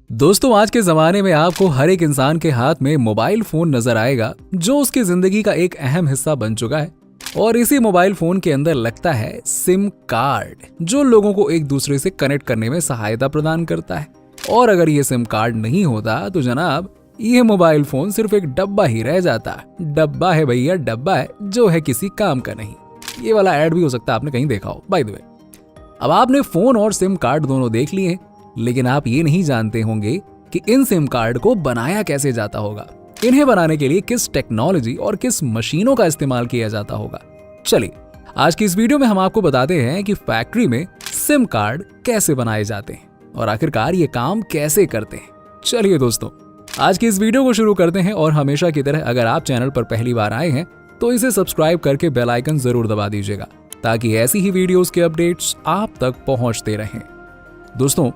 दोस्तों, आज के जमाने में आपको हर एक इंसान के हाथ में मोबाइल फोन नजर आएगा जो उसकी जिंदगी का एक अहम हिस्सा बन चुका है। और इसी मोबाइल फोन के अंदर लगता है सिम कार्ड, जो लोगों को एक दूसरे से कनेक्ट करने में सहायता प्रदान करता है। और अगर ये सिम कार्ड नहीं होता तो जनाब ये मोबाइल फोन सिर्फ एक डब्बा ही रह जाता। डब्बा है भैया, डब्बा है जो है किसी काम का नहीं। ये वाला ऐड भी हो सकता है आपने कहीं देखा हो। बाय द वे, अब आपने फोन और सिम कार्ड दोनों देख लिए, लेकिन आप ये नहीं जानते होंगे कि इन सिम कार्ड को बनाया कैसे जाता होगा। इन्हें बनाने के लिए किस टेक्नोलॉजी और किस मशीनों का इस्तेमाल किया जाता होगा। चलिए, आज की इस वीडियो में हम आपको बताते हैं कि फैक्ट्री में सिम कार्ड कैसे बनाए जाते हैं और आखिरकार ये काम कैसे करते हैं। चलिए दोस्तों, आज की इस वीडियो को शुरू करते हैं। और हमेशा की तरह अगर आप चैनल पर पहली बार आए हैं तो इसे सब्सक्राइब करके बेल आइकन जरूर दबा दीजिएगा, ताकि ऐसी ही वीडियोस के अपडेट्स आप तक पहुंचते रहें। दोस्तों,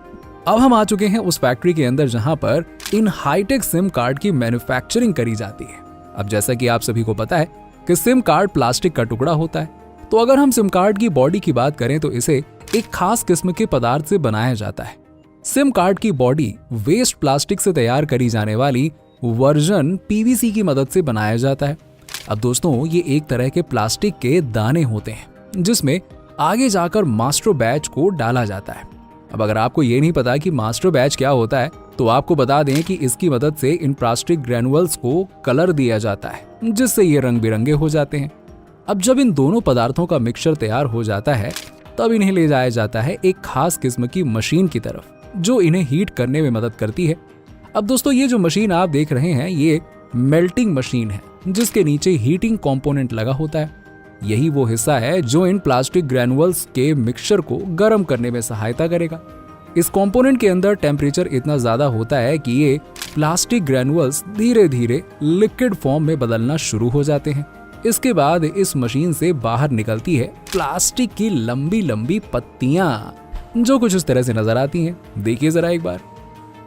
अब हम आ चुके हैं उस फैक्ट्री के अंदर जहां पर इन हाईटेक सिम कार्ड की मैन्युफैक्चरिंग करी जाती है। अब जैसा कि आप सभी को पता है कि सिम कार्ड प्लास्टिक का टुकड़ा होता है, तो अगर हम सिम कार्ड की बॉडी की बात करें तो इसे एक खास किस्म के पदार्थ से बनाया जाता है। सिम कार्ड की बॉडी वेस्ट प्लास्टिक से तैयार करी जाने वाली वर्जन पीवीसी की मदद से बनाया जाता है। अब दोस्तों, ये एक तरह के प्लास्टिक के दाने होते हैं जिसमें आगे जाकर मास्टर बैच को डाला जाता है। अब अगर आपको ये नहीं पता कि मास्टर बैच क्या होता है, तो आपको बता दें कि इसकी मदद से इन प्लास्टिक ग्रैनुअल्स को कलर दिया जाता है, जिससे ये रंग बिरंगे हो जाते हैं। अब जब इन दोनों पदार्थों का मिक्सचर तैयार हो जाता है, तब इन्हें ले जाया जाता है एक खास किस्म की मशीन की तरफ, जो इन्हें हीट करने में मदद करती है। अब दोस्तों, ये जो मशीन आप देख रहे हैं, ये मेल्टिंग मशीन है, जिसके नीचे हीटिंग कंपोनेंट लगा होता है। यही वो हिस्सा है जो इन प्लास्टिक ग्रैनुअल्स के मिक्सचर को गर्म करने में सहायता करेगा। इस कंपोनेंट के अंदर टेम्परेचर इतना ज्यादा होता है कि ये प्लास्टिक ग्रैनुअल्स धीरे धीरे लिक्विड फॉर्म में बदलना शुरू हो जाते हैं। इसके बाद इस मशीन से बाहर निकलती है प्लास्टिक की लंबी लंबी पत्तियां, जो कुछ इस तरह से नजर आती हैं। देखिए जरा एक बार।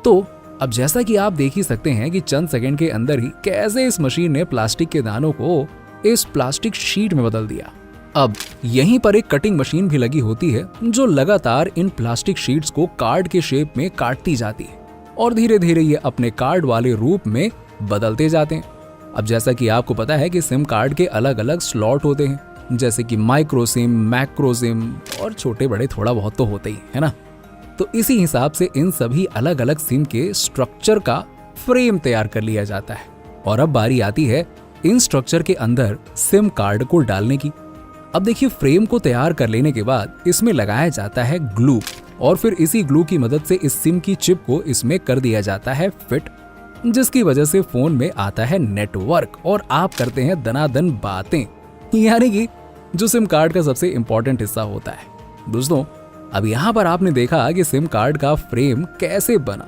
तो अब जैसा कि आप देख ही सकते हैं कि चंद सेकंड के अंदर ही कैसे इस मशीन ने प्लास्टिक के दानों को इस प्लास्टिक शीट में बदल दिया। अब यहीं पर एक कटिंग मशीन भी लगी होती है, जो लगातार इन प्लास्टिक शीट्स को कार्ड के शेप में काटती जाती है और धीरे धीरे ये अपने कार्ड वाले रूप में बदलते जाते हैं। अब जैसा कि आपको पता है कि सिम कार्ड के अलग अलग स्लॉट होते हैं, जैसे कि माइक्रो सिम, मैक्रो सिम और छोटे बड़े थोड़ा बहुत तो होते ही है ना। तो इसी हिसाब से इन सभी अलग अलग सिम के स्ट्रक्चर का फ्रेम तैयार कर लिया जाता है। और अब बारी आती है इन स्ट्रक्चर के अंदर सिम कार्ड को डालने की। अब देखिए, फ्रेम को तैयार कर लेने के बाद इसमें लगाया जाता है ग्लू, और फिर इसी ग्लू की मदद से इस सिम की चिप को इसमें कर दिया जाता है फिट, जिसकी वजह से फोन में आता है नेटवर्क और आप करते हैं दनादन बातें, यानी कि जो सिम कार्ड का सबसे इंपॉर्टेंट हिस्सा होता है। दोस्तों, अब यहाँ पर आपने देखा कि सिम कार्ड का फ्रेम कैसे बना।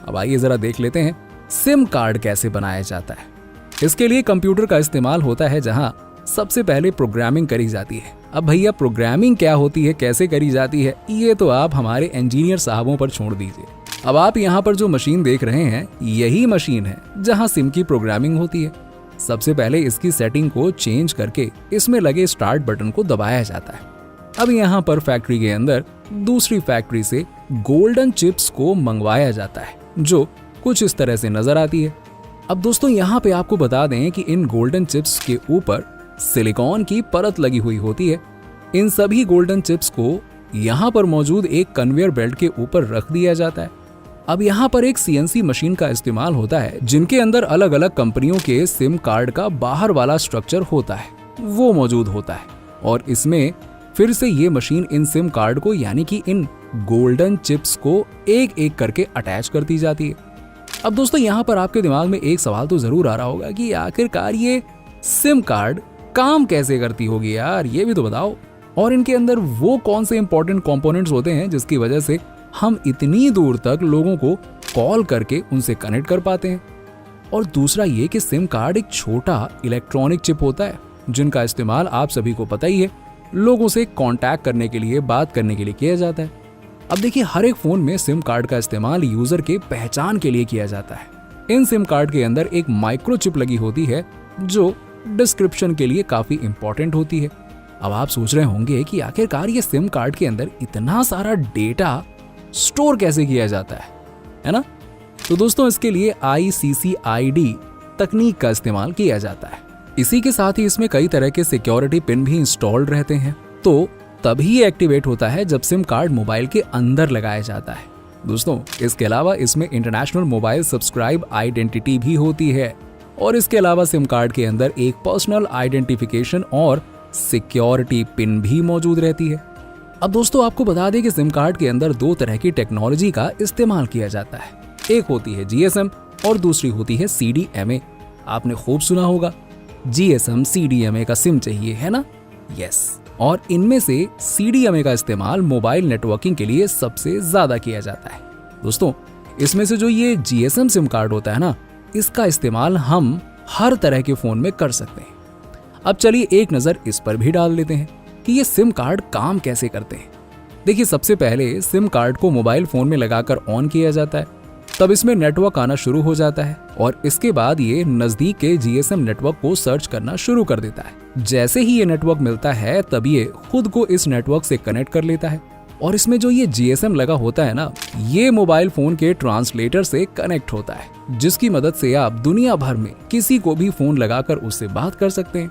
अब आइए जरा देख लेते हैं सिम कार्ड कैसे बनाया जाता है। इसके लिए कंप्यूटर का इस्तेमाल होता है, जहां सबसे पहले प्रोग्रामिंग करी जाती है। अब भैया, प्रोग्रामिंग क्या होती है, कैसे करी जाती है, ये तो आप हमारे इंजीनियर साहबों पर छोड़ दीजिए। अब आप यहाँ पर जो मशीन देख रहे हैं, यही मशीन है जहां सिम की प्रोग्रामिंग होती है। सबसे पहले इसकी सेटिंग को चेंज करके इसमें लगे स्टार्ट बटन को दबाया जाता है। अब यहाँ पर फैक्ट्री के अंदर दूसरी फैक्ट्री से गोल्डन चिप्स को मंगवाया जाता है, जो कुछ इस तरह से नजर आती है। अब दोस्तों, यहाँ पे आपको बता दें कि इन गोल्डन चिप्स के ऊपर सिलिकॉन की परत लगी हुई होती है। इन सभी गोल्डन चिप्स को यहाँ पर मौजूद एक कन्वेयर बेल्ट के ऊपर रख दिया जाता है। अब यहाँ पर एक सीएनसी मशीन का इस्तेमाल होता है, जिनके अंदर अलग अलग कंपनियों के सिम कार्ड का बाहर वाला स्ट्रक्चर होता है, वो मौजूद होता है। और इसमें फिर से ये मशीन इन सिम कार्ड को, यानी कि इन गोल्डन चिप्स को एक एक करके अटैच करती जाती है। अब दोस्तों, यहाँ पर आपके दिमाग में एक सवाल तो जरूर आ रहा होगा कि आखिरकार ये सिम कार्ड काम कैसे करती होगी यार, ये भी तो बताओ। और इनके अंदर वो कौन से इंपॉर्टेंट कंपोनेंट्स होते हैं जिसकी वजह से हम इतनी दूर तक लोगों को कॉल करके उनसे कनेक्ट कर पाते हैं। और दूसरा ये कि सिम कार्ड एक छोटा इलेक्ट्रॉनिक चिप होता है, जिनका इस्तेमाल आप सभी को पता ही है, लोगों से कांटेक्ट करने के लिए, बात करने के लिए किया जाता है। अब देखिए, हर एक फोन में सिम कार्ड का इस्तेमाल यूजर के पहचान के लिए किया जाता है। इन सिम कार्ड के अंदर एक माइक्रो चिप लगी होती है, जो डिस्क्रिप्शन के लिए काफी इंपॉर्टेंट होती है। अब आप सोच रहे होंगे कि आखिरकार ये सिम कार्ड के अंदर इतना सारा डेटा स्टोर कैसे किया जाता है ना? तो दोस्तों इसके लिए ICCID तकनीक का इस्तेमाल किया जाता है। इसी के साथ ही इसमें कई तरह के सिक्योरिटी पिन भी इंस्टॉल्ड रहते हैं, तो तभी एक्टिवेट होता है जब सिम कार्ड मोबाइल के अंदर लगाया जाता है। दोस्तों इसके अलावा इसमें इंटरनेशनल मोबाइल सब्सक्राइब आइडेंटिटी भी होती है और इसके अलावा सिम कार्ड के अंदर एक पर्सनल आइडेंटिफिकेशन और सिक्योरिटी पिन भी मौजूद रहती है। अब दोस्तों आपको बता दें कि सिम कार्ड के अंदर दो तरह की टेक्नोलॉजी का इस्तेमाल किया जाता है, एक होती है GSM और दूसरी होती है CDMA। आपने खूब सुना होगा, GSM CDMA का सिम चाहिए, है ना? यस। और इनमें से CDMA का इस्तेमाल मोबाइल नेटवर्किंग के लिए सबसे ज्यादा किया जाता है। दोस्तों इसमें से जो ये GSM सिम कार्ड होता है ना, इसका इस्तेमाल हम हर तरह के फोन में कर सकते हैं। अब चलिए एक नजर इस पर भी डाल लेते हैं कि ये सिम कार्ड काम कैसे करते हैं। देखिए सबसे पहले सिम कार्ड को मोबाइल फोन में लगाकर ऑन किया जाता है, तब इसमें नेटवर्क आना शुरू हो जाता है और इसके बाद ये नजदीक के GSM नेटवर्क को सर्च करना शुरू कर देता है। जैसे ही ये नेटवर्क मिलता है तब ये खुद को इस नेटवर्क से कनेक्ट कर लेता है और इसमें जो ये GSM लगा होता है ना, ये मोबाइल फोन के ट्रांसलेटर से कनेक्ट होता है, जिसकी मदद से आप दुनिया भर में किसी को भी फोन लगाकर उससे बात कर सकते हैं।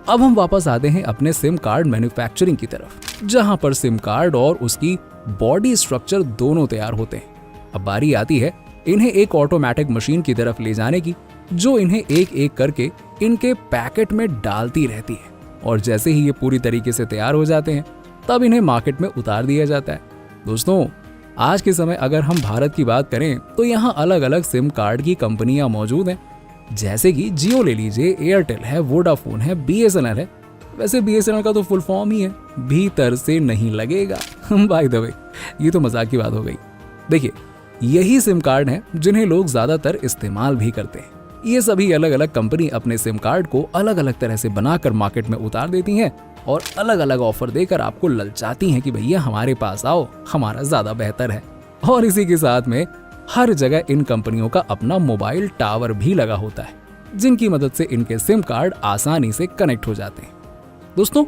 अब हम वापस आते हैं अपने सिम कार्ड मैन्युफैक्चरिंग की तरफ, जहां पर सिम कार्ड और उसकी बॉडी स्ट्रक्चर दोनों तैयार होते हैं। अब बारी आती है इन्हें एक ऑटोमेटिक मशीन की तरफ ले जाने की, जो इन्हें एक एक करके इनके पैकेट में डालती रहती है और जैसे ही ये पूरी तरीके से तैयार हो जाते हैं तब इन्हें मार्केट में उतार दिया जाता है। दोस्तों आज के समय अगर हम भारत की बात करें तो यहाँ अलग अलग सिम कार्ड की कंपनियां मौजूद हैं, जैसे कि जियो ले लीजिए, एयरटेल है, वोडाफोन है, BSNL है। वैसे BSNL का तो फुल फॉर्म ही है भीतर से नहीं लगेगा। बाय द वे ये तो मजाक की बात हो गई। देखिए यही सिम कार्ड हैं जिन्हें लोग ज्यादातर इस्तेमाल भी करते हैं। ये सभी अलग अलग कंपनी अपने सिम कार्ड को अलग अलग तरह से बनाकर मार्केट में उतार देती हैं और अलग अलग ऑफर देकर आपको ललचाती हैं कि भैया हमारे पास आओ, हमारा ज्यादा बेहतर है। और इसी के साथ में हर जगह इन कंपनियों का अपना मोबाइल टावर भी लगा होता है, जिनकी मदद से इनके सिम कार्ड आसानी से कनेक्ट हो जाते हैं। दोस्तों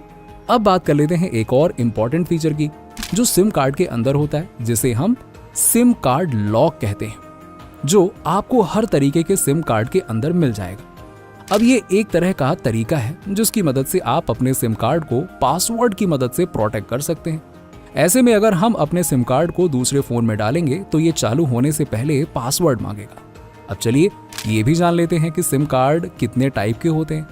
अब बात कर लेते हैं एक और इम्पोर्टेंट फीचर की, जो सिम कार्ड के अंदर होता है, जिसे हम सिम कार्ड लॉक कहते हैं, जो आपको हर तरीके के सिम कार्ड के अंदर मिल जाएगा। अब ये एक तरह का तरीका है जिसकी मदद से आप अपने सिम कार्ड को पासवर्ड की मदद से प्रोटेक्ट कर सकते हैं। ऐसे में अगर हम अपने सिम कार्ड को दूसरे फोन में डालेंगे तो ये चालू होने से पहले पासवर्ड मांगेगा। अब चलिए ये भी जान लेते हैं कि सिम कार्ड कितने टाइप के होते हैं।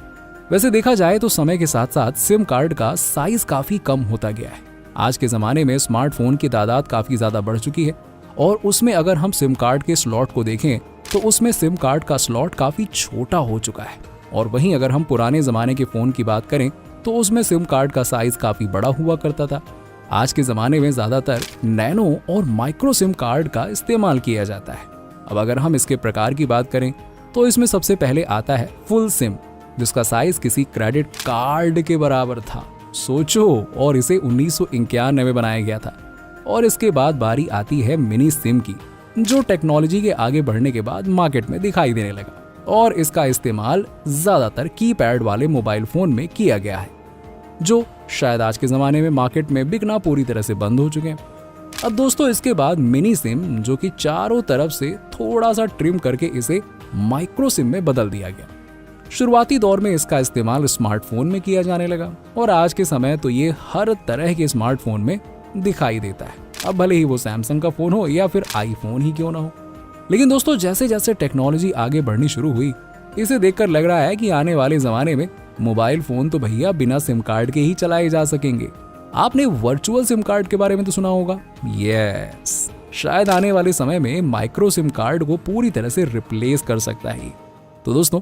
वैसे देखा जाए तो समय के साथ साथ सिम कार्ड का साइज काफी कम होता गया है। आज के जमाने में स्मार्टफोन की तादाद काफी ज्यादा बढ़ चुकी है और उसमें अगर हम सिम कार्ड के स्लॉट को देखें तो उसमें सिम कार्ड का स्लॉट काफी छोटा हो चुका है। और वहीं अगर हम पुराने जमाने के फोन की बात करें तो उसमें सिम कार्ड का साइज काफी बड़ा हुआ करता था। आज के जमाने में ज्यादातर नैनो और माइक्रो सिम कार्ड का इस्तेमाल किया जाता है। अब अगर हम इसके प्रकार की बात करें तो इसमें सबसे पहले आता है फुल सिम, जिसका साइज किसी क्रेडिट कार्ड के बराबर था, सोचो, और इसे 1991 में बनाया गया था। और इसके बाद बारी आती है मिनी सिम की, जो टेक्नोलॉजी के आगे बढ़ने के बाद मार्केट में दिखाई देने लगा और इसका इस्तेमाल ज्यादातर कीपैड वाले मोबाइल फोन में किया गया है, जो शायद आज के जमाने में मार्केट में बिकना पूरी तरह से बंद हो चुके हैं। अब दोस्तों इसके बाद मिनी सिम, जो कि चारों तरफ से थोड़ा सा ट्रिम करके इसे माइक्रो सिम में बदल दिया गया। शुरुआती दौर में इसका इस्तेमाल स्मार्टफोन में किया जाने लगा और आज के समय तो ये हर तरह के स्मार्टफोन में दिखाई देता है, अब भले ही वो सैमसंग का फोन हो या फिर आईफोन ही क्यों ना हो। लेकिन दोस्तों जैसे जैसे टेक्नोलॉजी आगे बढ़नी शुरू हुई, इसे देखकर लग रहा है कि आने वाले जमाने में मोबाइल फोन तो भैया बिना सिम कार्ड के ही चलाए जा सकेंगे। आपने वर्चुअल सिम कार्ड के बारे में तो सुना होगा। यस, शायद आने वाले समय में माइक्रो सिम कार्ड को पूरी तरह से रिप्लेस कर सकता है। तो दोस्तों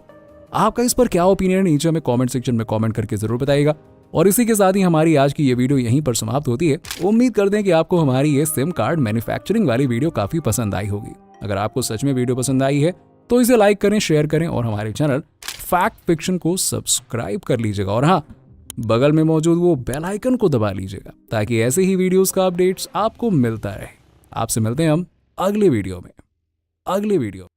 आपका इस पर क्या ओपिनियन है, नीचे हमें कमेंट सेक्शन में कमेंट करके जरूर बताइएगा। और इसी के साथ ही हमारी आज की ये वीडियो यहीं पर समाप्त होती है। उम्मीद करते हैं कि आपको हमारी ये सिम कार्ड मैन्युफैक्चरिंग वाली वीडियो काफी पसंद आई होगी। अगर आपको सच में वीडियो पसंद आई है तो इसे लाइक करें, शेयर करें और हमारे चैनल फैक्ट फिक्शन को सब्सक्राइब कर लीजिएगा। और हाँ, बगल में मौजूद वो बेल आइकन को दबा लीजिएगा ताकि ऐसे ही वीडियोस का अपडेट्स आपको मिलता रहे। आपसे मिलते हैं हम अगले वीडियो में।